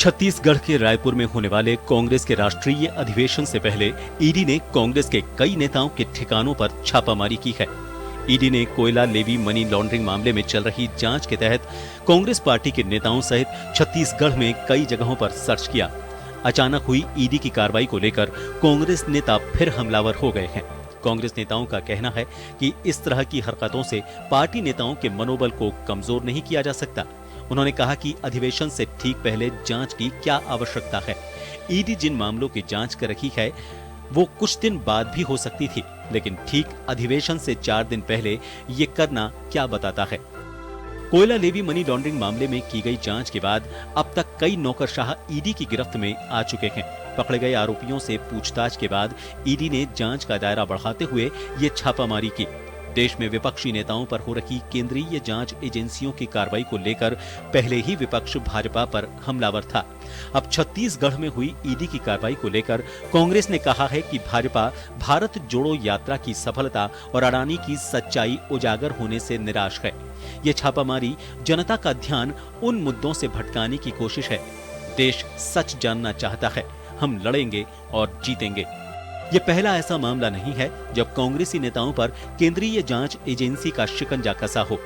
छत्तीसगढ़ के रायपुर में होने वाले कांग्रेस के राष्ट्रीय अधिवेशन से पहले ईडी ने कांग्रेस के कई नेताओं के ठिकानों पर छापामारी की है। ईडी ने कोयला लेवी मनी लॉन्ड्रिंग मामले में चल रही जांच के तहत कांग्रेस पार्टी के नेताओं सहित छत्तीसगढ़ में कई जगहों पर सर्च किया। अचानक हुई ईडी की कार्रवाई को लेकर कांग्रेस नेता फिर हमलावर हो गए हैं। कांग्रेस नेताओं का कहना है कि इस तरह की हरकतों से पार्टी नेताओं के मनोबल को कमजोर नहीं किया जा सकता। उन्होंने कहा कि अधिवेशन से ठीक पहले जांच की क्या आवश्यकता है। ईडी जिन मामलों की जांच कर रही है वो कुछ दिन बाद भी हो सकती थी, लेकिन ठीक अधिवेशन से 4 दिन पहले ये करना क्या बताता है। कोयला लेवी मनी लॉन्ड्रिंग मामले में की गई जांच के बाद अब तक कई नौकरशाह ईडी की गिरफ्त में आ चुके हैं। पकड़े गए आरोपियों से पूछताछ के बाद ईडी ने जांच का दायरा बढ़ाते हुए ये छापामारी की। देश में विपक्षी नेताओं पर हो रही केंद्रीय जांच एजेंसियों की कार्रवाई को लेकर पहले ही विपक्ष भाजपा पर हमलावर था। अब छत्तीसगढ़ में हुई ईडी की कार्रवाई को लेकर कांग्रेस ने कहा है कि भाजपा भारत जोड़ो यात्रा की सफलता और अडानी की सच्चाई उजागर होने से निराश है। ये छापामारी जनता का ध्यान उन मुद्दों से भटकाने की कोशिश है। देश सच जानना चाहता है, हम लड़ेंगे और जीतेंगे। ये पहला ऐसा मामला नहीं है जब कांग्रेसी नेताओं पर केंद्रीय जांच एजेंसी का शिकंजा कसा हो।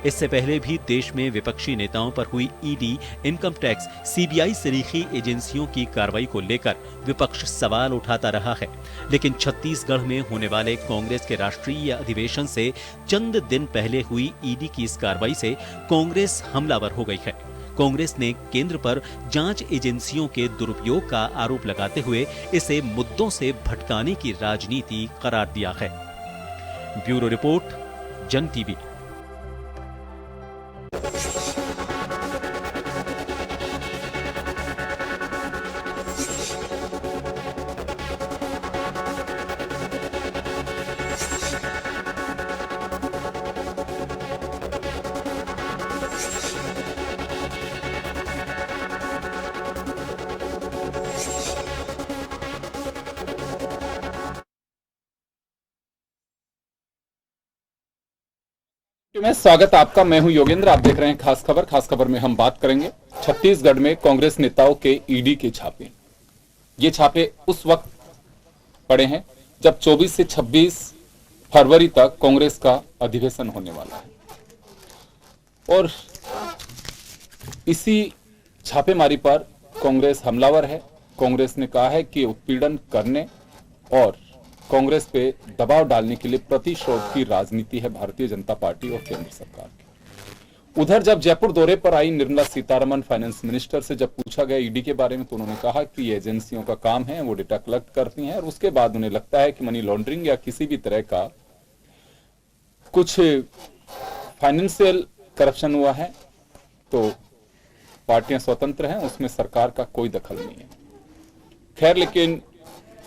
इससे पहले भी देश में विपक्षी नेताओं पर हुई ईडी, इनकम टैक्स, सीबीआई सरीखी एजेंसियों की कार्रवाई को लेकर विपक्ष सवाल उठाता रहा है। लेकिन छत्तीसगढ़ में होने वाले कांग्रेस के राष्ट्रीय अधिवेशन से चंद दिन पहले हुई ईडी की इस कार्रवाई से कांग्रेस हमलावर हो गई है। कांग्रेस ने केंद्र पर जांच एजेंसियों के दुरुपयोग का आरोप लगाते हुए इसे मुद्दों से भटकाने की राजनीति करार दिया है। ब्यूरो रिपोर्ट, जन टीवी। मैं स्वागत आपका। मैं हूं योगेंद्र। आप देख रहे हैं खास खबर। खास खबर में हम बात करेंगे छत्तीसगढ़ में कांग्रेस नेताओं के ईडी के छापे। ये छापे उस वक्त पड़े हैं जब 24 से 26 फरवरी तक कांग्रेस का अधिवेशन होने वाला है और इसी छापेमारी पर कांग्रेस हमलावर है। कांग्रेस ने कहा है कि उत्पीड़न करने और कांग्रेस पे दबाव डालने के लिए प्रतिशोध की राजनीति है भारतीय जनता पार्टी और केंद्र सरकार की। उधर जब जयपुर दौरे पर आई निर्मला सीतारमण फाइनेंस मिनिस्टर से जब पूछा गया ईडी के बारे में तो उन्होंने कहा कि ये एजेंसियों का काम है, वो डेटा कलेक्ट करती हैं और उसके बाद उन्हें लगता है कि मनी लॉन्ड्रिंग या किसी भी तरह का कुछ फाइनेंशियल करप्शन हुआ है तो पार्टियां स्वतंत्र हैं, उसमें सरकार का कोई दखल नहीं है। खैर, लेकिन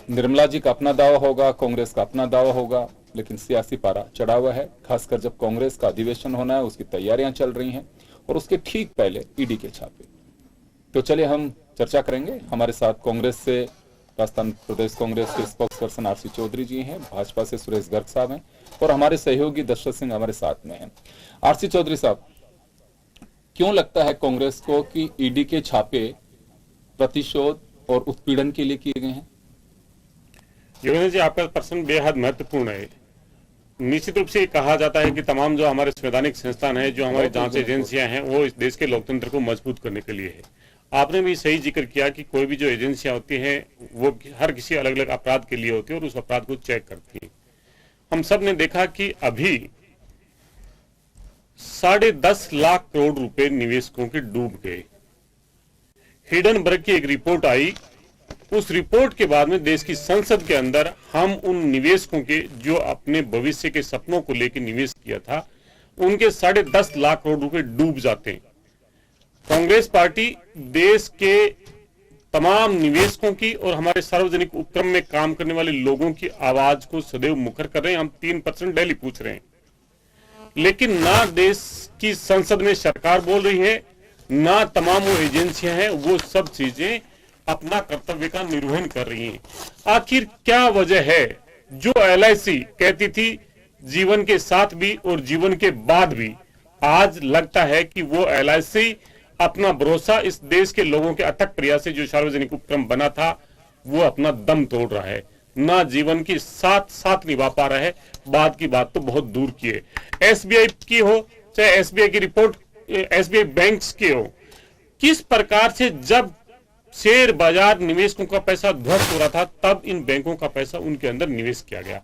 निर्मला जी का अपना दावा होगा, कांग्रेस का अपना दावा होगा, लेकिन सियासी पारा चढ़ा हुआ है। खासकर जब कांग्रेस का अधिवेशन होना है, उसकी तैयारियां चल रही हैं और उसके ठीक पहले ईडी के छापे। तो चलिए हम चर्चा करेंगे। हमारे साथ कांग्रेस से राजस्थान प्रदेश कांग्रेस के स्पोक्स पर्सन आरसी चौधरी जी हैं, भाजपा से सुरेश गर्ग साहब हैं और हमारे सहयोगी दशरथ सिंह हमारे साथ में हैं। आरसी चौधरी साहब, क्यों लगता है कांग्रेस को कि ईडी के छापे प्रतिशोध और उत्पीड़न के लिए किए गए हैं? योगेंद्र जी, आपका प्रश्न बेहद महत्वपूर्ण है। निश्चित रूप से कहा जाता है कि तमाम जो हमारे संवैधानिक संस्थान है, जो हमारी जांच एजेंसियां हैं, वो इस देश के लोकतंत्र को मजबूत करने के लिए है। आपने भी सही जिक्र किया कि कोई भी जो एजेंसियां होती हैं वो हर किसी अलग अलग अपराध के लिए होती है और उस अपराध को चेक करती है। हम सब ने देखा कि अभी 10.5 लाख करोड़ रुपए निवेशकों के डूब गए। हिडनबर्ग की एक रिपोर्ट आई। उस रिपोर्ट के बाद में देश की संसद के अंदर हम उन निवेशकों के जो अपने भविष्य के सपनों को लेकर निवेश किया था, उनके 10.5 लाख करोड़ रुपए डूब जाते हैं। कांग्रेस पार्टी देश के तमाम निवेशकों की और हमारे सार्वजनिक उपक्रम में काम करने वाले लोगों की आवाज को सदैव मुखर कर रहे हैं। हम 3% डेली पूछ रहे हैं, लेकिन ना देश की संसद में सरकार बोल रही है, ना तमाम वो एजेंसियां हैं वो सब चीजें अपना कर्तव्य का निर्वहन कर रही हैं। आखिर क्या वजह है जो एलआईसी कहती थी जीवन के साथ भी और जीवन के बाद भी, आज लगता है कि वो एलआईसी अपना भरोसा इस देश के लोगों के अथक प्रयास से जो सार्वजनिक उपक्रम बना था वो अपना दम तोड़ रहा है, ना जीवन की साथ साथ निभा पा रहा है, बाद की बात तो बहुत दूर की है। एसबीआई की हो चाहे एसबीआई की रिपोर्ट, एसबीआई बैंक्स की हो, किस प्रकार से जब शेयर बाजार निवेशकों का पैसा ध्वस्त हो रहा था तब इन बैंकों का पैसा उनके अंदर निवेश किया गया।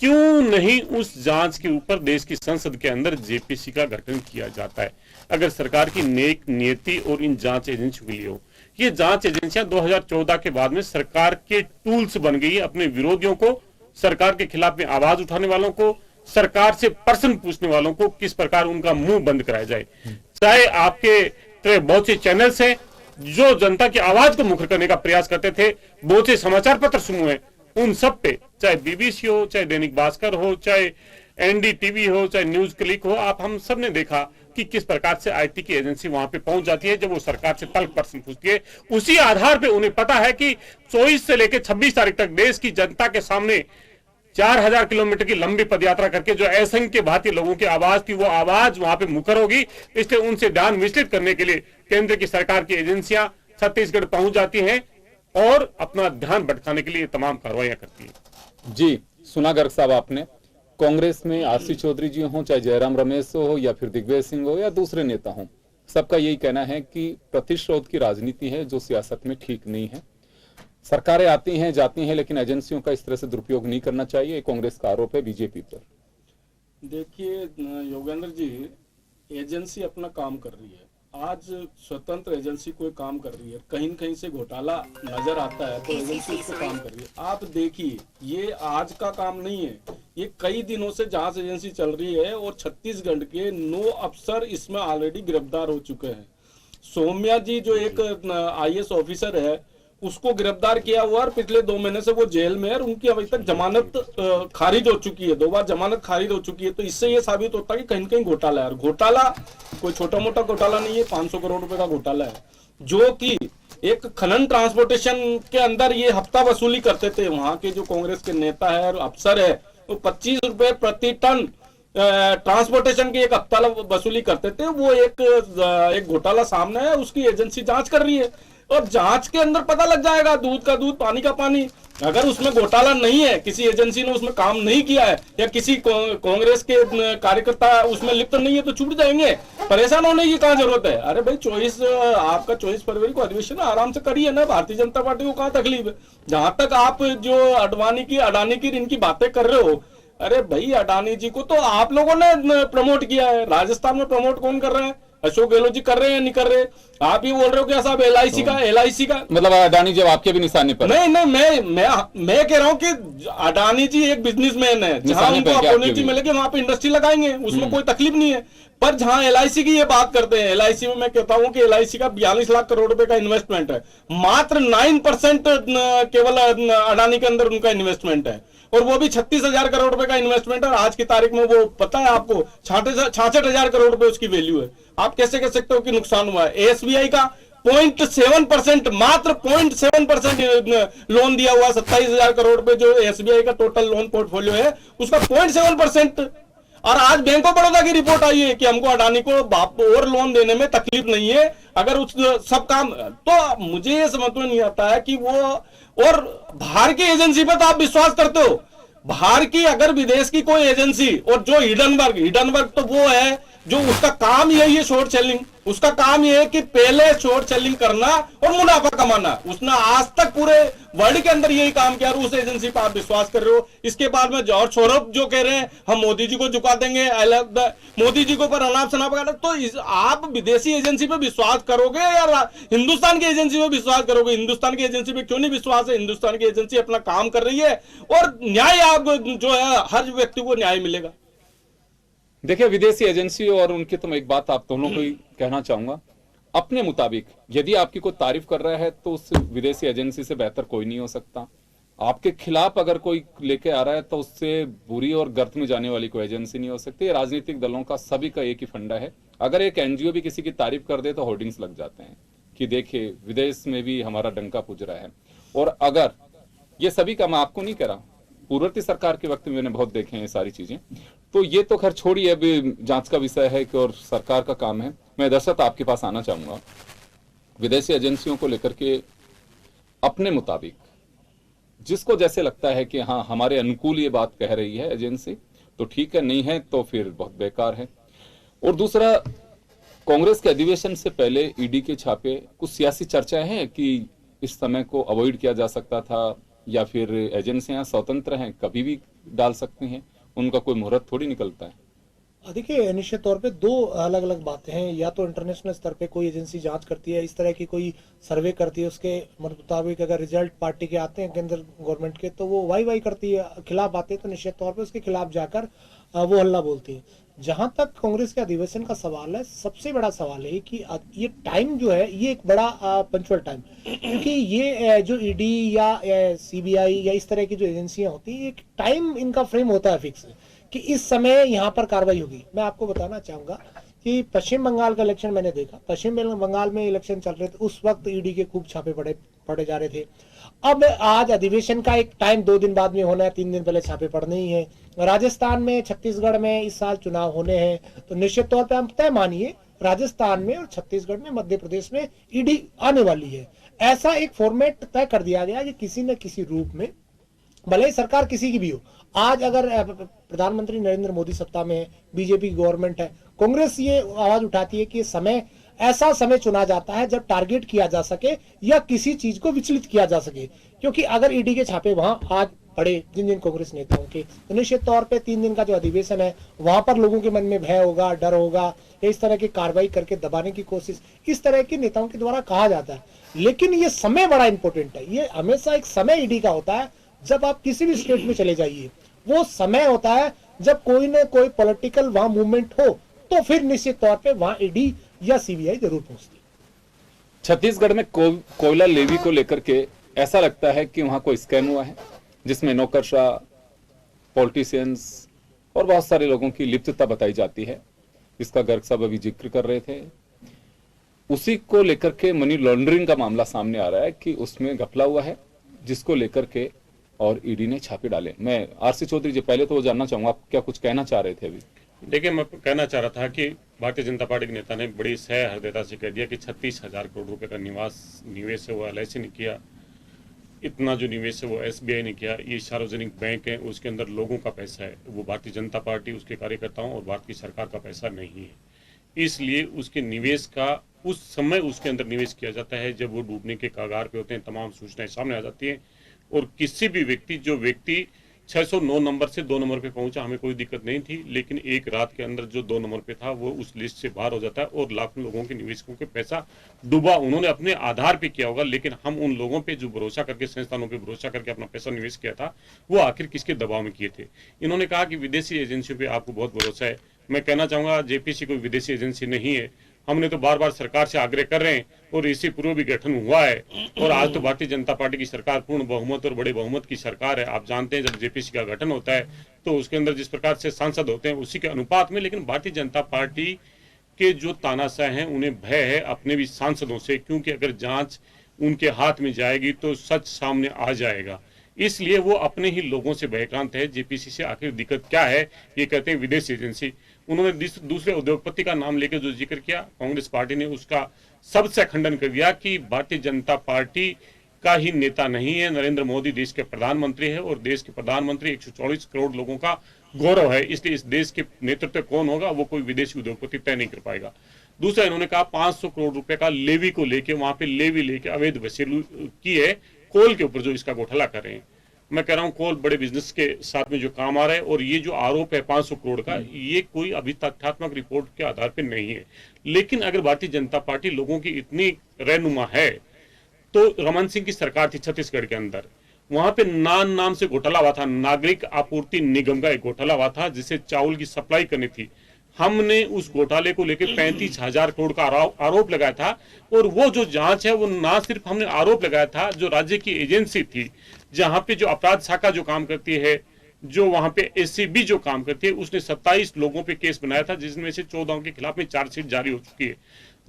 क्यों नहीं उस जांच के ऊपर देश की संसद के अंदर जेपीसी का गठन किया जाता है? अगर सरकार की नेक नियति और इन जांच एजेंसियों के लिए हो, ये जांच एजेंसियां 2014 के बाद में सरकार के टूल्स बन गई है अपने विरोधियों को, सरकार के खिलाफ में आवाज उठाने वालों को, सरकार से प्रश्न पूछने वालों को किस प्रकार उनका मुंह बंद कराया जाए। चाहे आपके तरह बहुत से चैनल्स हैं जो जनता की आवाज को मुखर करने का प्रयास करते थे, बहुत से समाचार पत्र समूह हैं, उन सब पे, चाहे बीबीसी हो, चाहे दैनिक भास्कर हो, चाहे एनडीटीवी हो, चाहे न्यूज क्लिक हो, आप हम सब ने देखा कि किस प्रकार से आईटी की एजेंसी वहां पे पहुंच जाती है जब वो सरकार से तल्ख प्रश्न पूछती है। उसी आधार पे उन्हें पता है कि 24 से लेकर 26 तारीख तक देश की जनता के सामने 4000 किलोमीटर की लंबी पदयात्रा करके जो असंख्य भारतीय लोगों की आवाज थी वो आवाज वहां पे मुखर होगी, इसलिए उनसे ध्यान विचलित करने के लिए केंद्र की सरकार की एजेंसियां छत्तीसगढ़ पहुंच जाती हैं और अपना ध्यान भटकाने के लिए तमाम कार्रवाइयां करती हैं। जी, सुना गर्ग साहब आपने, कांग्रेस में आशीष चौधरी जी हो, चाहे जयराम रमेश हो, या फिर दिग्विजय सिंह हो, या दूसरे नेता हो, सबका यही कहना है कि प्रतिशोध की राजनीति है जो सियासत में ठीक नहीं है। सरकारें आती हैं जाती हैं, लेकिन एजेंसियों का इस तरह से दुरुपयोग नहीं करना चाहिए। कांग्रेस का आरोप है बीजेपी पर। देखिए योगेंद्र जी, एजेंसी अपना काम कर रही है। आज स्वतंत्र एजेंसी कोई काम कर रही है, कहीं न कहीं से घोटाला नजर आता है तो एजेंसी उसको काम कर रही है। आप देखिए, ये आज का काम नहीं है, ये कई दिनों से जांच एजेंसी चल रही है और छत्तीसगढ़ के 9 अफसर इसमें ऑलरेडी गिरफ्तार हो चुके हैं। सौम्या जी जो एक आईएएस ऑफिसर है उसको गिरफ्तार किया हुआ और पिछले 2 महीने से वो जेल में है और उनकी अभी तक जमानत खारिज हो चुकी है, 2 बार जमानत खारिज हो चुकी है। तो इससे ये साबित होता है कि कहीं न कहीं घोटाला है, और घोटाला कोई छोटा मोटा घोटाला नहीं है, 500 करोड़ रुपए का घोटाला है, जो कि एक खनन ट्रांसपोर्टेशन के अंदर ये हफ्ता वसूली करते थे। वहां के जो कांग्रेस के नेता है और अफसर है तो 25 रुपए प्रति टन ट्रांसपोर्टेशन की एक हफ्ता वसूली करते थे। वो एक घोटाला सामने है, उसकी एजेंसी जांच कर रही है और जांच के अंदर पता लग जाएगा, दूध का दूध पानी का पानी। अगर उसमें घोटाला नहीं है, किसी एजेंसी ने उसमें काम नहीं किया है या किसी कांग्रेस के कार्यकर्ता उसमें लिप्त नहीं है तो छूट जाएंगे। परेशान होने की कहाँ जरूरत है? अरे भाई, आपका 24 फरवरी को अधिवेशन आराम से करिए ना, भारतीय जनता पार्टी को कहाँ तकलीफ है? जहां तक आप जो अडानी की इनकी बातें कर रहे हो, अरे भाई अडानी जी को तो आप लोगों ने प्रमोट किया है। राजस्थान में प्रमोट कौन कर रहे हैं? अशोक गहलोत जी कर रहे हैं, नहीं कर रहे? आप ही बोल रहे हो क्या साहब एलआईसी का मतलब अडानी जब आपके भी निशाने पर? नहीं, मैं कह रहा हूं कि अडानी जी एक बिजनेसमैन है, जहां उनको अपॉर्चुनिटी मिलेगी वहां पे इंडस्ट्री लगाएंगे, उसमें कोई तकलीफ नहीं है। पर जहां एलआईसी की ये बात करते हैं, एलआईसी में मैं कहता हूं कि एलआईसी का 42 लाख करोड़ रुपए का इन्वेस्टमेंट है, मात्र 9% केवल अडानी के अंदर उनका इन्वेस्टमेंट है, और वो भी 36,000 करोड़ रुपए का इन्वेस्टमेंट है। आज की तारीख में वो पता है आपको 66,000 करोड़ रुपए उसकी वैल्यू है। आप कैसे कह सकते हो कि नुकसान हुआ है? एसबीआई का 0.7%, मात्र 0.7% लोन दिया हुआ, 27,000 करोड़ रुपए जो एसबीआई का टोटल लोन पोर्टफोलियो है उसका 0.7%। और आज बैंक ऑफ बड़ौदा की रिपोर्ट आई है कि हमको अडानी को और लोन देने में तकलीफ नहीं है अगर उस सब काम। तो मुझे ये समझ में नहीं आता है कि वो, और बाहर की एजेंसी पर तो आप विश्वास करते हो, बाहर की अगर विदेश की कोई एजेंसी, और जो हिडनबर्ग तो वो है जो उसका काम यही है शॉर्ट सेलिंग, उसका काम यह है कि पहले शॉर्ट सेलिंग करना और मुनाफा कमाना। उसने आज तक पूरे वर्ल्ड के अंदर यही काम किया और उस एजेंसी पर आप विश्वास कर रहे हो। इसके बाद में जॉर्ज सोरोस जो कह रहे हैं हम मोदी जी को झुका देंगे, मोदी जी को पर अनाप शनाप करना, तो आप विदेशी एजेंसी पे विश्वास करोगे या हिंदुस्तान की एजेंसी पे विश्वास करोगे? हिंदुस्तान की एजेंसी पे क्यों नहीं विश्वास है? हिंदुस्तान की एजेंसी अपना काम कर रही है और न्याय आप जो है हर व्यक्ति को न्याय मिलेगा। देखिए, विदेशी एजेंसी और उनकी तो मैं एक बात आप दोनों को ही कहना चाहूंगा, अपने मुताबिक यदि आपकी कोई तारीफ कर रहा है तो उस विदेशी एजेंसी से बेहतर कोई नहीं हो सकता। आपके खिलाफ अगर कोई लेके आ रहा है तो उससे बुरी और गर्त में जाने वाली कोई एजेंसी नहीं हो सकती। राजनीतिक दलों का सभी का एक ही फंडा है, अगर एक एनजीओ भी किसी की तारीफ कर दे तो होर्डिंग्स लग जाते हैं कि देखिए विदेश में भी हमारा डंका पुज रहा है। और अगर ये सभी का, मैं आपको नहीं कह रहा, पूर्ववर्ती सरकार के वक्त में मैंने बहुत देखे हैं ये सारी चीजें। तो ये तो खैर छोड़िए, अभी जांच का विषय है कि और सरकार का काम है। मैं दरअसल आपके पास आना चाहूंगा, विदेशी एजेंसियों को लेकर के अपने मुताबिक जिसको जैसे लगता है कि हाँ हमारे अनुकूल ये बात कह रही है एजेंसी, तो ठीक है, नहीं है तो फिर बहुत बेकार है। और दूसरा, कांग्रेस के अधिवेशन से पहले ईडी के छापे, कुछ सियासी चर्चाएं हैं कि इस समय को अवॉइड किया जा सकता था, या फिर एजेंसियां स्वतंत्र हैं, कभी भी डाल सकती हैं, उनका कोई मुहूर्त थोड़ी निकलता है। देखिए, निश्चित तौर पे दो अलग अलग बातें हैं। या तो इंटरनेशनल स्तर पे कोई एजेंसी जांच करती है, इस तरह की कोई सर्वे करती है, उसके मुताबिक अगर रिजल्ट पार्टी के आते हैं केंद्र गवर्नमेंट के, तो वो वाई करती है। खिलाफ आते तो निश्चित तौर पे उसके खिलाफ जाकर वो हल्ला बोलती है। जहां तक कांग्रेस के अधिवेशन का सवाल है, सबसे बड़ा सवाल है कि ये टाइम जो है ये एक बड़ा पंचुअल टाइम, क्योंकि ये जो ईडी या सीबीआई या इस तरह की जो एजेंसियां होती है, एक टाइम इनका फ्रेम होता है फिक्स कि इस समय यहाँ पर कार्रवाई होगी। मैं आपको बताना चाहूंगा कि पश्चिम बंगाल का इलेक्शन मैंने देखा, पश्चिम बंगाल में इलेक्शन चल रहे थे, उस वक्त ईडी के खूब छापे पड़े जा रहे थे। अब आज अधिवेशन का एक टाइम 2 दिन बाद में होना है, 3 दिन पहले छापे पड़ने ही है। राजस्थान में, छत्तीसगढ़ में इस साल चुनाव होने हैं, तो निश्चित तौर पर हम तय मानिए राजस्थान में और छत्तीसगढ़ में, मध्य प्रदेश में ईडी आने वाली है। ऐसा एक फॉर्मेट तय कर दिया गया कि किसी न किसी रूप में, भले ही सरकार किसी की भी हो, आज अगर प्रधानमंत्री नरेंद्र मोदी सत्ता में है, बीजेपी की गवर्नमेंट है, कांग्रेस ये आवाज उठाती है कि समय ऐसा समय चुना जाता है जब टारगेट किया जा सके या किसी चीज को विचलित किया जा सके। क्योंकि अगर ईडी के छापे वहां आज पड़े जिन जिन कांग्रेस नेताओं के, तो निश्चित तौर पे 3 दिन का जो अधिवेशन है वहां पर लोगों के मन में भय होगा, डर होगा, इस तरह की कार्रवाई करके दबाने की कोशिश इस तरह के नेताओं के द्वारा कहा जाता है। लेकिन ये समय बड़ा इंपॉर्टेंट है। ये हमेशा एक समय ईडी का होता है। जब आप किसी भी स्टेट में चले जाइए, वो समय होता है जब कोई ना कोई पॉलिटिकल वहां मूवमेंट हो, तो फिर निश्चित तौर पे वहां ईडी या सीबीआई जरूर पहुंचती है। छत्तीसगढ़ में कोयला लेवी को लेकर के ऐसा लगता है कि वहां कोई स्कैम हुआ है, जिसमें नौकरशाह, पॉलिटिशियंस और बहुत सारे लोगों की लिप्तता बताई जाती है। इसका गर्ग साहब अभी जिक्र कर रहे थे। उसी को लेकर के मनी लॉन्ड्रिंग का मामला सामने आ रहा है कि उसमें घपला हुआ है, जिसको लेकर के और ईडी ने छापे डाले। मैं आरसी चौधरी जी, पहले तो वो जानना चाहूंगा, आप क्या कुछ कहना चाह रहे थे अभी? देखिए, मैं कहना चाह रहा था कि भारतीय जनता पार्टी के नेता ने बड़ी सह हृदयता से कह दिया कि 36,000 करोड़ रुपए का निवेश है वो LIC ने किया, इतना जो निवेश है वो SBI ने किया, ये सार्वजनिक बैंक है, उसके अंदर लोगों का पैसा है, वो भारतीय जनता पार्टी, उसके कार्यकर्ताओं और भारत की सरकार का पैसा नहीं है। इसलिए उसके निवेश का उस समय उसके अंदर निवेश किया जाता है जब वो डूबने के कगार पे होते हैं, तमाम सूचनाएं सामने आ जाती हैं। और किसी भी व्यक्ति 609 नंबर से 2 नंबर पे पहुंचा, हमें कोई दिक्कत नहीं थी, लेकिन एक रात के अंदर जो 2 नंबर पे था वो उस लिस्ट से बाहर हो जाता है और लाखों लोगों के निवेशकों के पैसा डूबा। उन्होंने अपने आधार पे किया होगा, लेकिन हम उन लोगों पे जो भरोसा करके, संस्थानों पे भरोसा करके अपना पैसा निवेश किया था, वो आखिर किसके दबाव में किए थे। इन्होंने कहा कि विदेशी एजेंसियों पे आपको बहुत भरोसा है। मैं कहना चाहूंगा, JPC कोई विदेशी एजेंसी नहीं है। हमने तो बार बार सरकार से आग्रह कर रहे हैं और इससे पूर्व भी गठन हुआ है, और आज तो भारतीय जनता पार्टी की सरकार पूर्ण बहुमत और बड़े बहुमत की सरकार है। आप जानते हैं जब JPC का गठन होता है तो उसके अंदर जिस प्रकार से सांसद होते हैं उसी के अनुपात में, लेकिन भारतीय जनता पार्टी के जो तानाशाह हैं उन्हें भय है अपने भी सांसदों से, क्योंकि अगर जांच उनके हाथ में जाएगी तो सच सामने आ जाएगा। इसलिए वो अपने ही लोगों से भयक्रांत है। JPC से आखिर दिक्कत क्या है, ये कहते हैं विदेश एजेंसी। उन्होंने दूसरे उद्योगपति का नाम लेकर जो जिक्र किया, कांग्रेस पार्टी ने उसका सबसे खंडन कर दिया कि भारतीय जनता पार्टी का ही नेता नहीं है, नरेंद्र मोदी देश के प्रधानमंत्री है और देश के प्रधानमंत्री 144 करोड़ लोगों का गौरव है। इसलिए इस देश के नेतृत्व कौन होगा वो कोई विदेशी उद्योगपति तय नहीं कर पाएगा। दूसरा, इन्होंने कहा 500 करोड़ रुपए का लेवी को लेके, वहां पे लेवी लेके अवैध वसूली की है कोल के ऊपर जो इसका घोटाला कर रहे हैं। मैं कह रहा हूं कोल बड़े बिजनेस के साथ में जो काम आ रहा है, और ये जो आरोप है 500 करोड़ का, ये कोई अभी तथ्यात्मक रिपोर्ट के आधार पर नहीं है। लेकिन अगर भारतीय जनता पार्टी लोगों की इतनी रहनुमा है, तो रमन सिंह की सरकार थी छत्तीसगढ़ के अंदर, वहां पे नाम से घोटाला हुआ था, नागरिक आपूर्ति निगम का एक घोटाला हुआ था जिसे चावल की सप्लाई करनी थी। हमने उस घोटाले को लेकर 35,000 करोड़ का आरोप लगाया था, और वो जो जांच है वो ना सिर्फ हमने आरोप लगाया था, जो राज्य की एजेंसी थी जहां पे जो अपराध शाखा जो काम करती है, जो वहां पे SCB जो काम करती है, उसने 27 लोगों पे केस बनाया था, जिसमें से 14 के खिलाफ में चार्जशीट जारी हो चुकी है।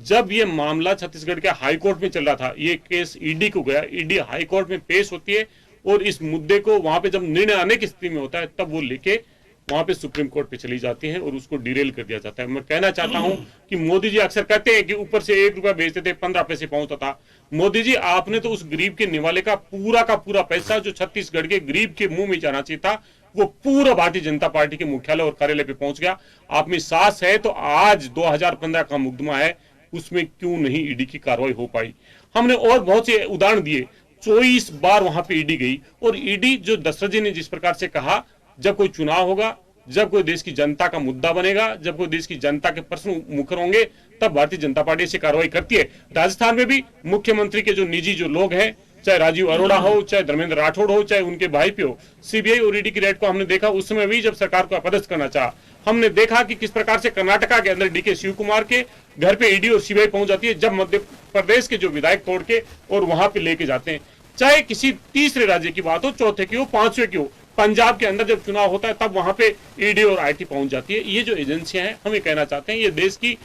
जब ये मामला छत्तीसगढ़ के हाई कोर्ट में चल रहा था, ये केस ईडी को गया, ईडी हाई कोर्ट में पेश होती है और इस मुद्दे को वहां पे जब निर्णय आने की स्थिति में होता है तब वो लेके वहां पे सुप्रीम कोर्ट पे चली जाती हैं और उसको डिरेल कर दिया जाता है। मैं कहना चाहता हूं कि मोदी जी अक्सर कहते हैं कि ऊपर से 1 रुपया भेजते थे 15 पैसे पहुंचता था। मोदी जी, आपने तो उस गरीब के निवाले का पूरा पैसा जो छत्तीसगढ़ के गरीब के मुंह में जाना चाहिए था, वो पूरा भारतीय जनता पार्टी के मुख्यालय और कार्यालय पे पहुंच गया। आप में साहस है तो आज 2015 का मुकदमा है, उसमें क्यों नहीं ईडी की कार्रवाई हो पाई? हमने और बहुत से उदाहरण दिए। 24 बार वहां पे ईडी गई और ईडी, जो दशरथ जी ने जिस प्रकार से कहा, जब कोई चुनाव होगा, जब कोई देश की जनता का मुद्दा बनेगा, जब कोई देश की जनता के प्रश्न मुखर होंगे, तब भारतीय जनता पार्टी से कार्रवाई करती है। राजस्थान में भी मुख्यमंत्री के जो निजी जो लोग हैं, चाहे राजीव अरोड़ा हो, चाहे धर्मेंद्र राठौड़ हो, चाहे उनके भाई पे हो, सीबीआई और ईडी की रेड को हमने देखा। उस समय भी जब सरकार को अपदस्थ करना चाहा, हमने देखा कि किस प्रकार से कर्नाटका के अंदर डीके शिव कुमार के घर पे ईडी और सीबीआई पहुंच जाती है, जब मध्य प्रदेश के जो विधायक तोड़ के और वहां पे लेके जाते हैं। चाहे किसी तीसरे राज्य की बात हो, चौथे की हो, पांचवे की हो, पंजाब के अंदर जब चुनाव होता है तब वहां पे ईडी और आईटी पहुंच जाती है। ये जो एजेंसियां हैं, हम ये कहना चाहते हैं, ये देश की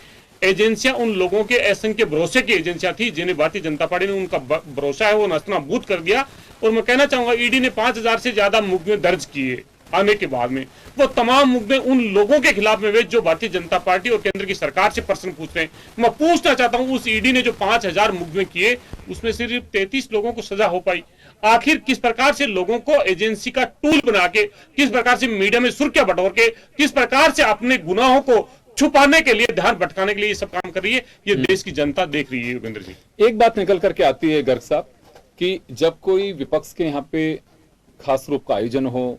एजेंसियां उन लोगों के असंख्य भरोसे की एजेंसियां थी जिन्हें भारतीय जनता पार्टी ने उनका भरोसा है वो नस्तनाबूद कर दिया। और मैं कहना चाहूंगा, ईडी ने 5000 से ज्यादा मुकदमे दर्ज किए आने के बाद में। वो तमाम मुकदमे उन लोगों के खिलाफ में हुए जो भारतीय जनता पार्टी और केंद्र की सरकार से प्रश्न पूछ रहे हैं। मैं पूछना चाहता हूं, उस ईडी ने जो 5000 मुकदमे किए, उसमें सिर्फ 33 लोगों को सजा हो पाई। आखिर किस प्रकार से लोगों को एजेंसी का टूल बना के, किस प्रकार से मीडिया में सुर्खियां बटोर के, किस प्रकार से अपने गुनाहों को छुपाने के लिए, ध्यान भटकाने के लिए ये सब काम कर रही है, ये देश की जनता देख रही है। योगेंद्र जी, एक बात निकल करके आती है गर्ग साहब कि जब कोई विपक्ष के यहाँ पे खास रूप का आयोजन हो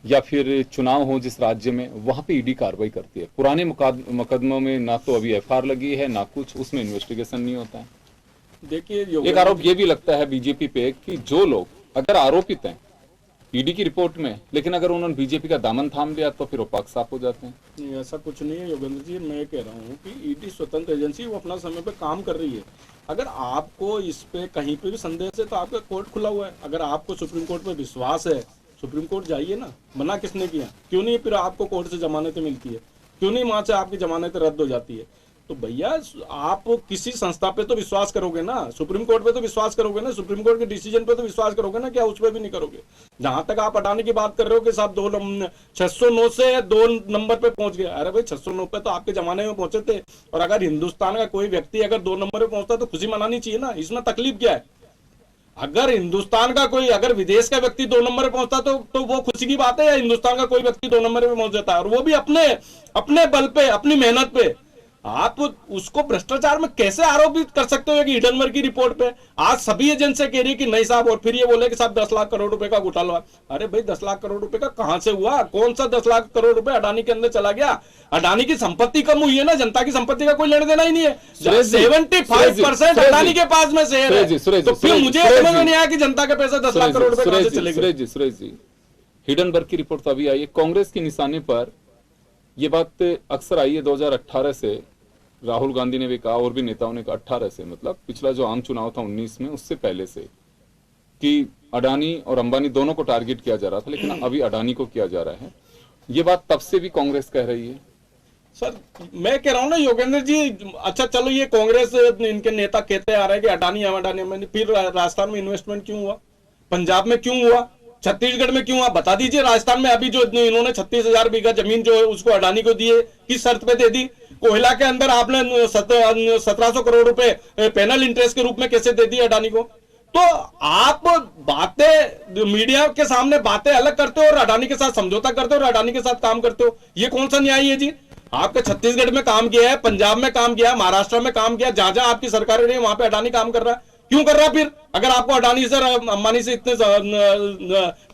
या फिर चुनाव हो जिस राज्य में, वहां पे ईडी कार्रवाई करती है। पुराने मुकदमों में ना तो अभी एफआईआर लगी है, ना कुछ उसमें इन्वेस्टिगेशन नहीं होता है। देखिए, एक आरोप ये भी लगता है बीजेपी पे कि जो लोग अगर आरोपित हैं ईडी की रिपोर्ट में, लेकिन अगर उन्होंने बीजेपी का दामन थाम लिया तो फिर वो पक्ष साफ हो जाते हैं। नहीं, ऐसा कुछ नहीं है योगेंद्र जी। मैं कह रहा हूँ कि ईडी स्वतंत्र एजेंसी, वो अपना समय पे काम कर रही है। अगर आपको इस पे कहीं पे भी संदेह है तो आपका कोर्ट खुला हुआ है। अगर आपको सुप्रीम कोर्ट पे विश्वास है, सुप्रीम कोर्ट जाइए ना। मना किसने किया? क्यों नहीं फिर आपको कोर्ट से जमानतें मिलती है? क्यों नहीं वहां से आपकी जमानतें रद्द हो जाती है? तो भैया, आप किसी संस्था पे तो विश्वास करोगे ना, सुप्रीम कोर्ट पे तो विश्वास करोगे ना, सुप्रीम कोर्ट के डिसीजन पे तो विश्वास करोगे ना, क्या उस पर भी नहीं करोगे? जहां तक आप अडानी की बात कर रहे हो कि साहब 609 से 2 नंबर पे पहुंच गया। अरे भाई, 609 पे तो आपके जमाने में पहुंचे थे। और अगर हिंदुस्तान का कोई व्यक्ति अगर 2 नंबर पे पहुंचता तो खुशी मनानी चाहिए ना, इसमें तकलीफ क्या है? अगर हिंदुस्तान का कोई, अगर विदेश का व्यक्ति 2 नंबर पे पहुंचता तो वो खुशी की बात है, या हिंदुस्तान का कोई व्यक्ति 2 नंबर पे पहुंच जाता है, और वो भी अपने बल पे, अपनी मेहनत पे? आप उसको भ्रष्टाचार में कैसे आरोपित कर सकते हो कि हिडनबर्ग की रिपोर्ट पे? आज सभी एजेंसियां कह रही है कि नहीं साहब, और फिर ये बोले कि साहब 10 लाख करोड़ रुपए का घोटाला। अरे भाई, 10 लाख करोड़ रुपए का कहां से हुआ? कौन सा 10 लाख करोड़ रुपए अडानी के अंदर चला गया? अडानी की संपत्ति कम हुई है ना, जनता की संपत्ति का कोई लेना देना ही नहीं है। 75% अडानी के पास में शेयर है, तो फिर मुझे समझ में नहीं आया कि जनता के पैसे 10 लाख करोड़ रुपए कहां से चले गए। सुरेश जी, हिडनबर्ग की रिपोर्ट तो अभी आई है। कांग्रेस के निशाने पर यह बात अक्सर आई है 2018 से। राहुल गांधी ने भी कहा और भी नेताओं ने कहा 18 से, मतलब पिछला जो आम चुनाव था 19 में, उससे पहले से, कि अडानी और अंबानी दोनों को टारगेट किया जा रहा था, लेकिन अभी अडानी को किया जा रहा है। ये बात तब से भी कांग्रेस कह रही है। सर, मैं कह रहा हूं ना योगेंद्र जी, अच्छा चलो, ये कांग्रेस इनके नेता कहते आ रहे हैं कि अडानी, फिर राजस्थान में इन्वेस्टमेंट क्यों हुआ? पंजाब में क्यों हुआ? छत्तीसगढ़ में क्यों हुआ? बता दीजिए। राजस्थान में अभी जो इन्होंने 36,000 बीघा जमीन जो है उसको अडानी को दी है, किस शर्त पे दे दी? कोयला के अंदर आपने 1700 करोड़ रुपए पैनल इंटरेस्ट के रूप में कैसे दे दी अडानी को? तो आप बातें मीडिया के सामने बातें अलग करते हो और अडानी के साथ समझौता करते हो और अडानी के साथ काम करते हो। ये कौन सा न्याय है जी? आपका छत्तीसगढ़ में काम किया है, पंजाब में काम किया है, महाराष्ट्र में काम किया, जहां जहां आपकी सरकारें रही वहां पे अडानी काम कर रहा है। क्यों कर रहा है फिर? अगर आपको अडानी से, अंबानी से इतने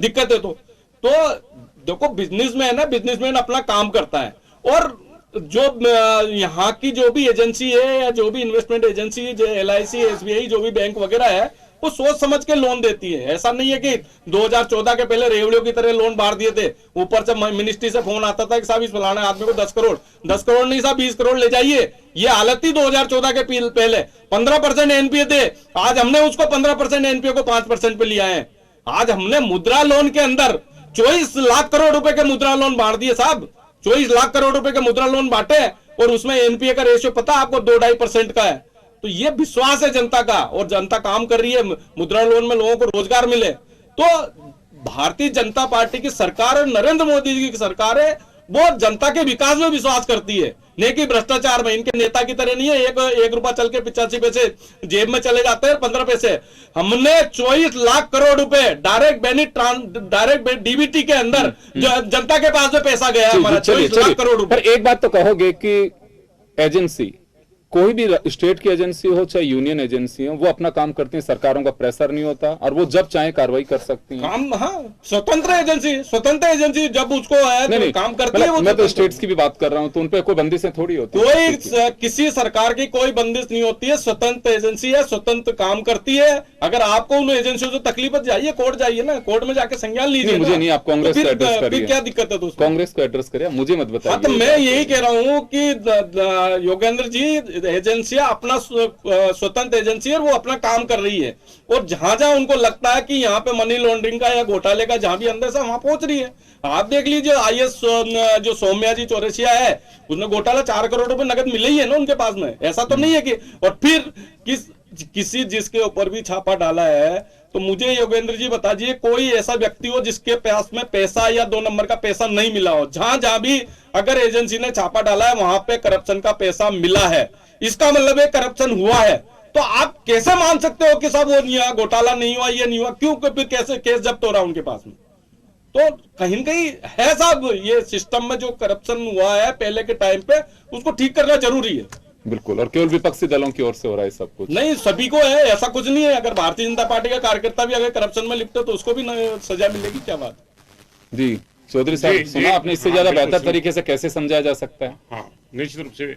दिक्कत है तो देखो, बिजनेसमैन है ना, बिजनेसमैन अपना काम करता है। और जो यहाँ की जो भी एजेंसी है या जो भी इन्वेस्टमेंट एजेंसी है, जो LIC, SBI, जो भी बैंक वगैरह है, वो सोच समझ के लोन देती है। ऐसा नहीं है कि 2014 के पहले रेवड़ियों की तरह लोन बांट दिए थे, ऊपर से मिनिस्ट्री से फोन आता था कि साहब इस फलाने आदमी को 10 करोड़ नहीं साहब 20 करोड़ ले जाइए। ये हालत थी 2014 के पहले। 15% NPA थे, आज हमने उसको 15% NPA को 5% पे लिया है। आज हमने मुद्रा लोन के अंदर 24 लाख करोड़ रुपए के मुद्रा लोन बांट दिए साहब, 24 लाख करोड़ रुपए के मुद्रा लोन बांटे, और उसमें NPA का रेशियो पता आपको 2-2.5% का है। तो ये विश्वास है जनता का, और जनता काम कर रही है, मुद्रा लोन में लोगों को रोजगार मिले। तो भारतीय जनता पार्टी की सरकार और नरेंद्र मोदी जी की सरकार है, वो जनता के विकास में विश्वास करती है, नहीं कि भ्रष्टाचार में। इनके नेता की तरह नहीं है एक रुपया चल के 85 पैसे जेब में चले जाते हैं, 15 पैसे। हमने 24 लाख करोड़ रुपए डायरेक्ट डीबीटी के अंदर जो जनता के पास में पैसा गया है हमारा 24 लाख करोड़ रुपए। पर एक बात तो कहोगे कि एजेंसी, कोई भी स्टेट की एजेंसी हो चाहे यूनियन एजेंसी हो, वो अपना काम करती है, सरकारों का प्रेशर नहीं होता और वो जब चाहे कार्रवाई कर सकती है। काम, हाँ, स्वतंत्र एजेंसी जब उसको है नहीं, तो काम करती है। वो मैं तो स्टेट्स की भी बात कर रहा हूं, तो उनपे कोई बंदिशें थोड़ी होती है। कोई किसी सरकार की कोई बंदिश नहीं होती है, स्वतंत्र एजेंसी है, स्वतंत्र काम करती है। अगर आपको उन एजेंसियों से तकलीफ है, जाइए कोर्ट, जाइए ना, कोर्ट में जाके संज्ञान लीजिए। मुझे नहीं, आप कांग्रेस को एड्रेस करिए, क्या दिक्कत है दोस्तों? कांग्रेस को एड्रेस करिए, मुझे मत बताइए। हाँ, तो मैं यही कह रहा हूँ कि योगेंद्र जी, एजेंसियां अपना स्वतंत्र एजेंसी है, वो अपना काम कर रही है, और जहां जहां उनको लगता है कि यहाँ पे मनी लॉन्ड्रिंग का या घोटाले का जहां भी अंदर से वहां पहुंच रही है। आप देख लीजिए, आईएएस जो सौम्या जी चौरसिया है, उसने घोटाला 4 करोड़ रुपए नगद मिले ही है ना उनके पास में। ऐसा तो नहीं है कि, और फिर किसी जिसके ऊपर भी छापा डाला है, तो मुझे योगेंद्र जी बता दीजिए कोई ऐसा व्यक्ति हो जिसके पास में पैसा या 2 नंबर का पैसा नहीं मिला हो। जहां जहां भी अगर एजेंसी ने छापा डाला है, वहां पे करप्शन का पैसा मिला है, इसका मतलब है करप्शन हुआ है। तो आप कैसे मान सकते हो कि सब वो नहीं हुआ, घोटाला नहीं हुआ, ये नहीं हुआ? क्यों? फिर कैसे केस जब्त हो रहा है उनके पास में? तो कहीं न कहीं है साहब, ये सिस्टम में जो करप्शन हुआ है पहले के टाइम पे, उसको ठीक करना जरूरी है। बिल्कुल, और केवल विपक्षी दलों की ओर से हो रहा है सब कुछ? नहीं, सभी को है, ऐसा कुछ नहीं है। अगर भारतीय जनता पार्टी का कार्यकर्ता भी अगर करप्शन में लिप्त है तो उसको भी सजा मिलेगी। क्या बात? जी चौधरी साहब, सुना आपने, इससे ज्यादा बेहतर तरीके से कैसे समझाया जा सकता है? हाँ, निश्चित रूप से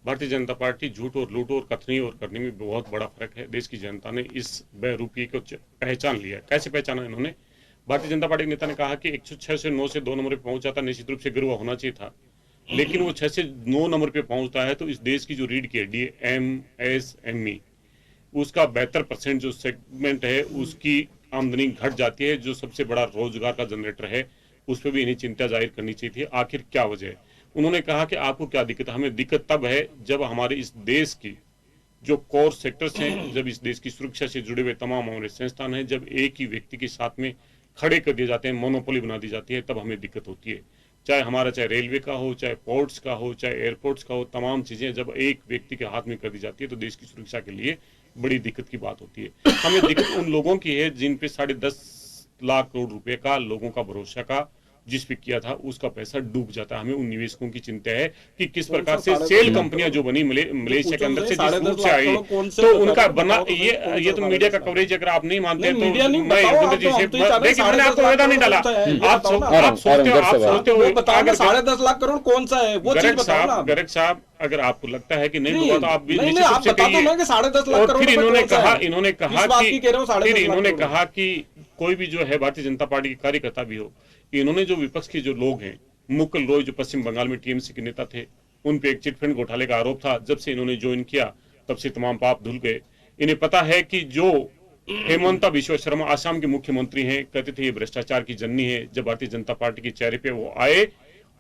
भारतीय जनता पार्टी झूठ और लूट और कथनी और करने में बहुत बड़ा फर्क है। देश की जनता ने इस बेरूपी को पहचान लिया। कैसे पहचाना इन्होंने? भारतीय जनता पार्टी के नेता ने कहा कि 106 से 9 से 2 नंबर पे पहुंचा था, निश्चित रूप से गर्व होना चाहिए था, लेकिन वो 6 से 9 नंबर पे पहुंचता है तो इस देश की जो रीढ़ की हड्डी है MSME, उसका 72% जो सेगमेंट है उसकी आमदनी घट जाती है, जो सबसे बड़ा रोजगार का जनरेटर है, उस पर भी इन्हें चिंता जाहिर करनी चाहिए थी। आखिर क्या वजह है? उन्होंने कहा कि आपको क्या दिक्कत है? हमें दिक्कत तब है जब हमारे इस देश की जो कोर सेक्टर्स हैं, जब इस देश की सुरक्षा से जुड़े हुए तमाम हमारे संस्थान हैं, जब एक ही व्यक्ति के साथ में खड़े कर दिए जाते हैं, मोनोपोली बना दी जाती है, तब हमें दिक्कत होती है। चाहे रेलवे का हो, चाहे पोर्ट्स का हो, चाहे एयरपोर्ट्स का हो, तमाम चीजें जब एक व्यक्ति के हाथ में कर दी जाती है तो देश की सुरक्षा के लिए बड़ी दिक्कत की बात होती है। हमें दिक्कत उन लोगों की है जिन पे 10.5 लाख करोड़ रुपए का लोगों का भरोसा का जिस पे किया था उसका पैसा डूब जाता है। हमें उन निवेशकों की चिंता है कि किस प्रकार से सेल कंपनियां जो बनी मलेशिया के अंदर से जिस रूप से आई, तो उनका बना ये तो मीडिया का कवरेज अगर आप नहीं मानते तो मैं योगेंद्र जी से देखिए, मैंने आपको वेदा नहीं डाला। आप सोचते हो 10.5 लाख करोड़ कौन सा है वो चीज बताओ ना। गर्ग साहब, अगर आपको लगता है कि नहीं होगा तो आप भी निश्चित रूप से कहिए। 10.5 लाख करोड़, फिर इन्होंने कहा कि कोई भी जो है भारतीय जनता पार्टी के कार्यकर्ता भी हो, इन्होंने जो विपक्ष के जो लोग हैं, मुकुल रॉय जो पश्चिम बंगाल में टीएमसी के नेता थे, उन पे एक चिटफंड घोटाले का आरोप था। जब से इन्होंने ज्वाइन किया तब से तमाम पाप धुल गए। इन्हें पता है कि जो हेमंता बिश्व शर्मा आसाम के मुख्यमंत्री हैं, कहते थे ये भ्रष्टाचार की जननी है। जब भारतीय जनता पार्टी के चेहरे पे वो आए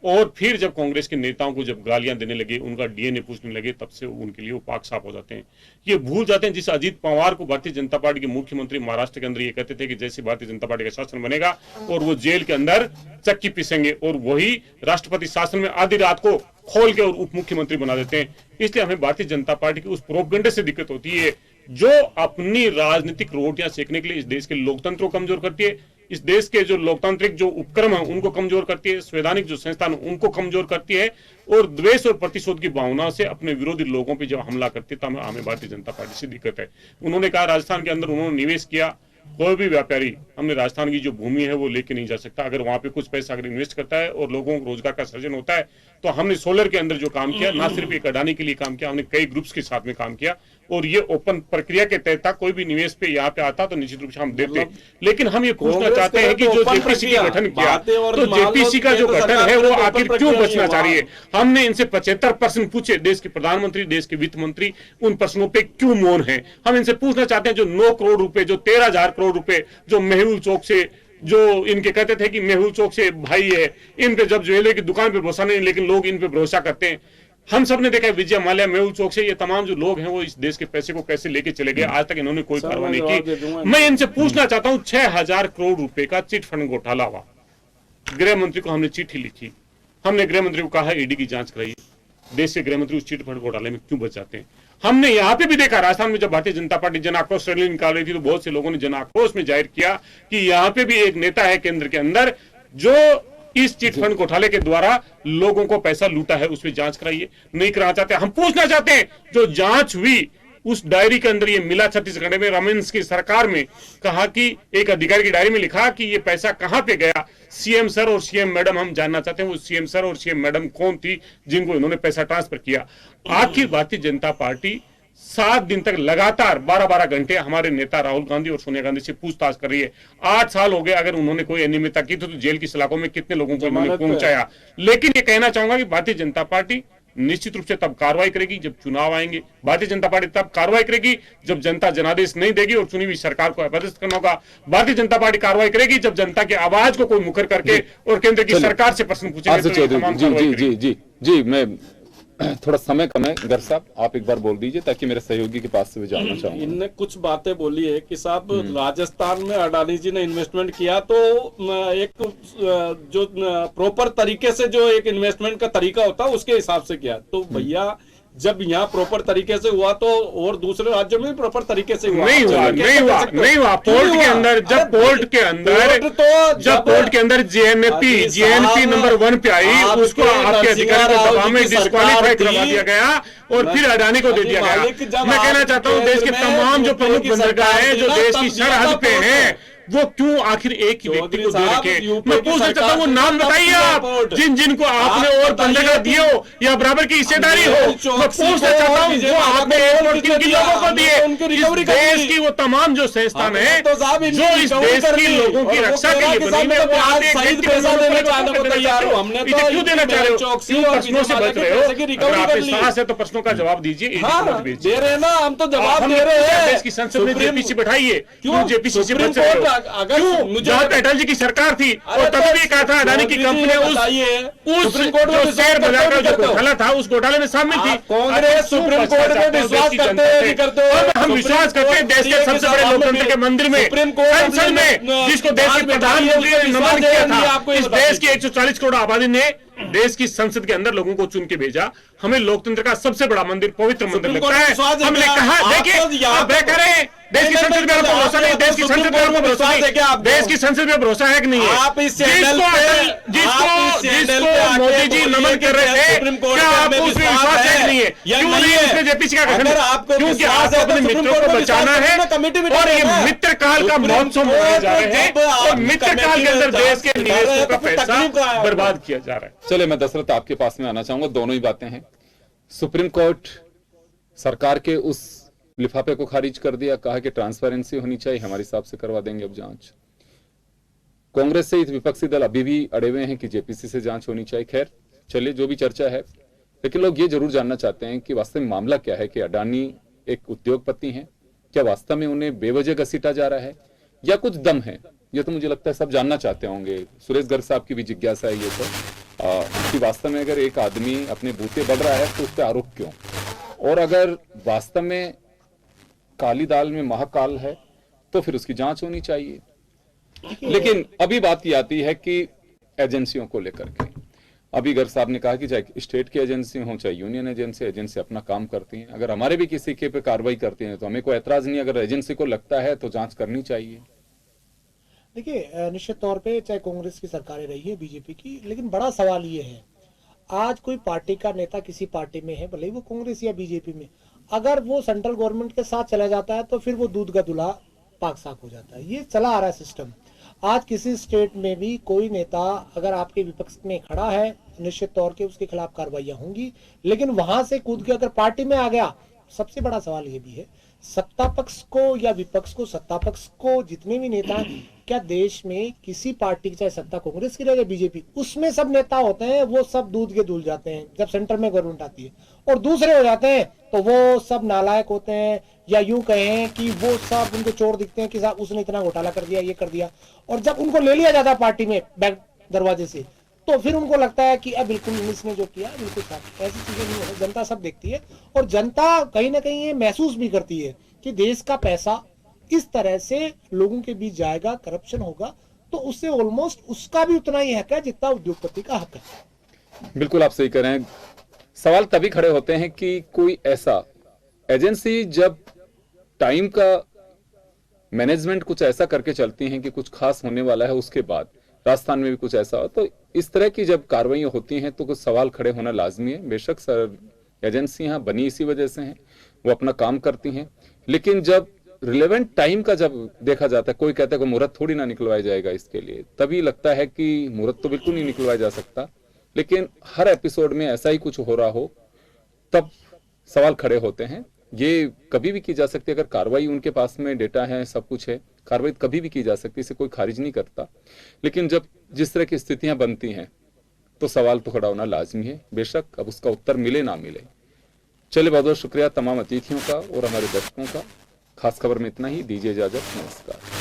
और फिर जब कांग्रेस के नेताओं को जब गालियां देने लगे, उनका डीएनए पूछने लगे, तब से उनके लिए वो पाक साफ हो जाते हैं। ये भूल जाते हैं जिस अजीत पवार को भारतीय जनता पार्टी के मुख्यमंत्री महाराष्ट्र के अंदर ये कहते थे कि जैसे भारतीय जनता पार्टी का शासन बनेगा और वो जेल के अंदर चक्की पीसेंगे, और वही राष्ट्रपति शासन में आधी रात को खोल के और उप मुख्यमंत्री बना देते हैं। इसलिए हमें भारतीय जनता पार्टी की उस प्रोपेगेंडा से दिक्कत होती है जो अपनी राजनीतिक रोटियां सेकने के लिए इस देश के लोकतंत्र को कमजोर करती है, इस देश के जो लोकतांत्रिक जो उपक्रम है उनको कमजोर करती है, संवैधानिक जो संस्थान उनको कमजोर करती है, और द्वेष और प्रतिशोध की भावना से अपने विरोधी लोगों पे जब हमला करती है तब हमें भारतीय जनता पार्टी से दिक्कत है। उन्होंने कहा राजस्थान के अंदर उन्होंने निवेश किया, कोई भी व्यापारी हमने राजस्थान की जो भूमि है वो लेके नहीं जा सकता। अगर वहां पे कुछ पैसा अगर इन्वेस्ट करता है और लोगों को रोजगार का सृजन होता है, तो हमने सोलर के अंदर जो काम किया, ना सिर्फ एक अडानी के लिए काम किया, हमने कई ग्रुप्स के साथ में काम किया, और ये ओपन प्रक्रिया के तहत था। कोई भी निवेश पे यहाँ पे आता तो निश्चित रूप से हम देते। लेकिन हम ये पूछना चाहते हैं कि जो जेपीसी का गठन किया, तो जेपीसी का जो गठन है वो आखिर क्यों बचना चाह रही है? हमने इनसे 75 प्रश्न पूछे, देश के प्रधानमंत्री, देश के वित्त मंत्री उन प्रश्नों पे क्यों मौन है? हम इनसे पूछना चाहते हैं जो 9 करोड़ रुपए, जो 13,000 करोड़ रुपए जो मेहुल चौक से, जो इनके कहते थे कि मेहुल चौक से भाई है, इन पे जब ज्वेलरी की दुकान पे भरोसा नहीं, लेकिन लोग इन पे भरोसा करते हैं। हम सब ने देखा है विजय माल्या, मेहुल चोकसी, ये तमाम जो लोग हैं वो इस देश के पैसे को कैसे लेके चले गए, आज तक इन्होंने कोई कार्रवाई नहीं की। मैं इनसे पूछना चाहता हूं, 6,000 करोड़ रुपए का चिट फंड घोटाला हुआ, गृह मंत्री को हमने चिट्ठी लिखी, हमने गृह मंत्री को कहा ईडी की जांच कराइए, देश के गृह मंत्री उस चिट फंड घोटाले में क्यों बच जाते हैं। हमने यहाँ पे भी देखा, राजस्थान में जब भारतीय जनता पार्टी जन आक्रोश रैली निकाल रही थी तो बहुत से लोगों ने जन आक्रोश में जाहिर किया कि यहाँ पे भी एक नेता है केंद्र के अंदर जो इस चिट फंड घोटाले के द्वारा लोगों को पैसा लूटा है, उस पर जांच कराइए। नहीं कराना चाहते, हम पूछना चाहते हैं जो जांच हुई उस डायरी के अंदर ये मिला छत्तीसगढ़ में रमेश की सरकार में, कहा कि एक अधिकारी की डायरी में लिखा कि ये पैसा कहां पे गया, सीएम सर और सीएम मैडम हम जानना चाहते हैं वो सीएम सर और सीएम मैडम कौन थी जिनको इन्होंने पैसा ट्रांसफर किया। आखिर भारतीय जनता पार्टी 7 दिन तक लगातार 12-12 घंटे हमारे नेता राहुल गांधी और सोनिया गांधी से पूछताछ कर रही है। 8 साल हो गए, अगर उन्होंने कोई अनियमितता की तो जेल की सलाखों में कितने लोगों को उन्होंने पहुंचाया। लेकिन ये कहना चाहूंगा कि भारतीय जनता पार्टी निश्चित रूप से तब कार्रवाई करेगी जब चुनाव आएंगे, भारतीय जनता पार्टी तब कार्रवाई करेगी जब जनता जनादेश नहीं देगी और चुनी हुई सरकार को अपदस्थ करना होगा, भारतीय जनता पार्टी कार्रवाई करेगी जब जनता की आवाज को कोई मुखर करके और केंद्र की सरकार से प्रश्न पूछेंगे। जी, मैं थोड़ा समय कम है, गर साहब आप एक बार बोल दीजिए ताकि मेरे सहयोगी के पास से भी जानना चाहूंगा। इनने कुछ बातें बोली है कि साहब राजस्थान में अडानी जी ने इन्वेस्टमेंट किया तो एक जो प्रॉपर तरीके से जो एक इन्वेस्टमेंट का तरीका होता है उसके हिसाब से किया। तो भैया जब यहाँ प्रॉपर तरीके से हुआ तो और दूसरे राज्यों में भी प्रॉपर तरीके से हुआ नहीं हुआ। पोर्ट के अंदर जब पोर्ट के अंदर जीएनपी नंबर 1 पे आई, उसको आपके अधिकारी के दबाव में डिस्क्वालीफाई करवा दिया गया और फिर अडानी को दे दिया गया। मैं कहना चाहता हूँ देश के तमाम जो प्रमुख बंदरगाह है जो देश की सरहद पे हैं वो क्यों आखिर एक ही व्यक्ति को दे रखे। मैं पूछना चाहता हूँ वो नाम बताइए आप जिनको आपने और बंदरगाह दिए हो या बराबर की हिस्सेदारी हो। मैं पूछना चाहता हूँ जो आपने एयरपोर्ट किन लोगों को दिए, इस देश की वो तमाम जो संस्थान है जो इस देश की लोगों की रक्षा के लिए बनी है वो आप क्यों देना चाह रहे हो, क्यों प्रश्नों से बच रहे हो। अगर आपके साहस है तो प्रश्नों का जवाब दीजिए। दे रहे ना, हम तो जवाब दे रहे हैं। देश की संसद में जेपीसी बैठाइए, क्यों जेपीसी से बच रहे हो। जहाँ अटल जी की सरकार थी और तभी भी कहा था अडानी की कंपनी उस जो शेयर बाजार का जो घोटाला था उस घोटाले में शामिल थी। कांग्रेस सुप्रीम कोर्ट में विश्वास करते हैं, हम विश्वास करते हैं देश के सबसे बड़े लोकतंत्र के मंदिर में, संसद में, जिसको देश के प्रधानमंत्री ने नमन किया था। इस देश की 140 करोड़ आबादी ने देश की संसद के अंदर लोगों को चुन के भेजा। हमें लोकतंत्र का सबसे बड़ा मंदिर, पवित्र मंदिर लगता है। हमने कहा देखिए आप करें देश की संसद में आपको भरोसा नहीं, देश की संसद में आपको भरोसा नहीं, देश की संसद में भरोसा है कि नहीं है। जिसको मोदी जी नमन कर रहे थे क्या आपको उसमें विश्वास है कि नहीं है? क्यों नहीं उसमें जेपीसी का गठन? क्योंकि आपको अपने मित्रों को बचाना है और ये मित्र काल का महोत्सव मनाए जा रहे हैं और मित्र काल के अंदर देश के निवेशकों का पैसा बर्बाद किया जा रहा है। चले मैं दशरथ आपके पास में आना चाहूंगा। दोनों ही बातें हैं। सुप्रीम कोर्ट सरकार के उस लिफाफे को खारिज कर दिया, कहा कि ट्रांसपेरेंसी होनी चाहिए, हमारे हिसाब से करवा देंगे अब जांच। कांग्रेस सहित विपक्षी दल अभी भी अड़े हुए हैं कि जेपीसी से जांच होनी चाहिए। खैर चलिए जो भी चर्चा है, लेकिन लोग ये जरूर जानना चाहते हैं कि वास्तव में मामला क्या है कि अडानी एक उद्योगपति हैं, क्या वास्तव में उन्हें बेवजह घसीटा जा रहा है या कुछ दम है? ये तो मुझे लगता है सब जानना चाहते होंगे। सुरेश गर्ग साहब की भी जिज्ञासा है ये तो कि वास्तव में अगर एक आदमी अपने बूते बढ़ रहा है तो उस पर आरोप क्यों, और अगर वास्तव में काली दाल में महाकाल है तो फिर उसकी जांच होनी चाहिए। लेकिन अभी बात ये आती है कि एजेंसियों को लेकर के अभी गर्ग साहब ने कहा कि चाहे स्टेट की एजेंसी हो चाहे यूनियन एजेंसी अपना काम करती है। अगर हमारे भी किसी के पे कार्रवाई करती हैं तो हमें कोई ऐतराज नहीं, अगर एजेंसी को लगता है तो जांच करनी चाहिए। देखिए निश्चित तौर पे चाहे कांग्रेस की सरकारें रही है बीजेपी की, लेकिन बड़ा सवाल ये है आज कोई पार्टी का नेता किसी पार्टी में है, भले ही वो कांग्रेस या बीजेपी में, अगर वो सेंट्रल गवर्नमेंट के साथ चला जाता है तो फिर वो दूध का दूल्हा पाक साफ हो जाता है। ये चला आ रहा है सिस्टम। आज किसी स्टेट में भी कोई नेता अगर आपके विपक्ष में खड़ा है निश्चित तौर के उसके खिलाफ कार्रवाइयां होंगी, लेकिन वहां से कूद के अगर पार्टी में आ गया, सबसे बड़ा सवाल ये भी है सत्ता पक्ष को या विपक्ष को, सत्ता पक्ष को जितने भी नेता, क्या देश में किसी पार्टी की चाहे सत्ता कांग्रेस की रहे या बीजेपी, उसमें सब नेता होते हैं वो सब दूध के धुल जाते हैं जब सेंटर में गवर्नमेंट आती है, और दूसरे हो जाते हैं तो वो सब नालायक होते हैं, या यूं कहें कि वो सब उनको चोर दिखते हैं कि साहब उसने इतना घोटाला कर दिया, ये कर दिया, और जब उनको ले लिया जाता है पार्टी में बैक दरवाजे से तो फिर उनको लगता है कि अब बिल्कुल इसने जो किया बिल्कुल साफ। ऐसी चीजें नहीं है, जनता सब देखती है और जनता कहीं ना कहीं ये महसूस भी करती है कि देश का पैसा इस तरह से लोगों के बीच जाएगा, करप्शन होगा, तो उससे ऑलमोस्ट उसका भी उतना ही हक है जितना उद्योगपति का हक है। बिल्कुल आप सही कह रहे हैं। सवाल तभी खड़े होते हैं कि कोई ऐसा एजेंसी जब टाइम का मैनेजमेंट कुछ ऐसा करके चलती हैं कि कुछ खास होने वाला है, उसके बाद राजस्थान में भी कुछ ऐसा हो, तो इस तरह की जब कार्रवाइयां होती हैं तो कुछ सवाल खड़े होना लाजमी है। बेशक सर एजेंसियां बनी इसी वजह से हैं, वो अपना काम करती हैं, लेकिन जब रिलेवेंट टाइम का जब देखा जाता है, कोई कहता है कि मुहूर्त थोड़ी ना निकलवाया जाएगा इसके लिए, तभी लगता है कि मुहूर्त तो बिल्कुल नहीं निकलवाया जा सकता, लेकिन हर एपिसोड में ऐसा ही कुछ हो रहा हो तब सवाल खड़े होते हैं। ये कभी भी की जा सकती है, अगर कार्रवाई उनके पास में डेटा है, सब कुछ है, कार्रवाई कभी भी की जा सकती है, इसे कोई खारिज नहीं करता, लेकिन जब जिस तरह की स्थितियां बनती हैं तो सवाल तो खड़ा होना लाजमी है। बेशक अब उसका उत्तर मिले ना मिले। चलिए, बहुत बहुत शुक्रिया तमाम अतिथियों का और हमारे दर्शकों का। खास खबर में इतना ही, दीजिए इजाजत, नमस्कार।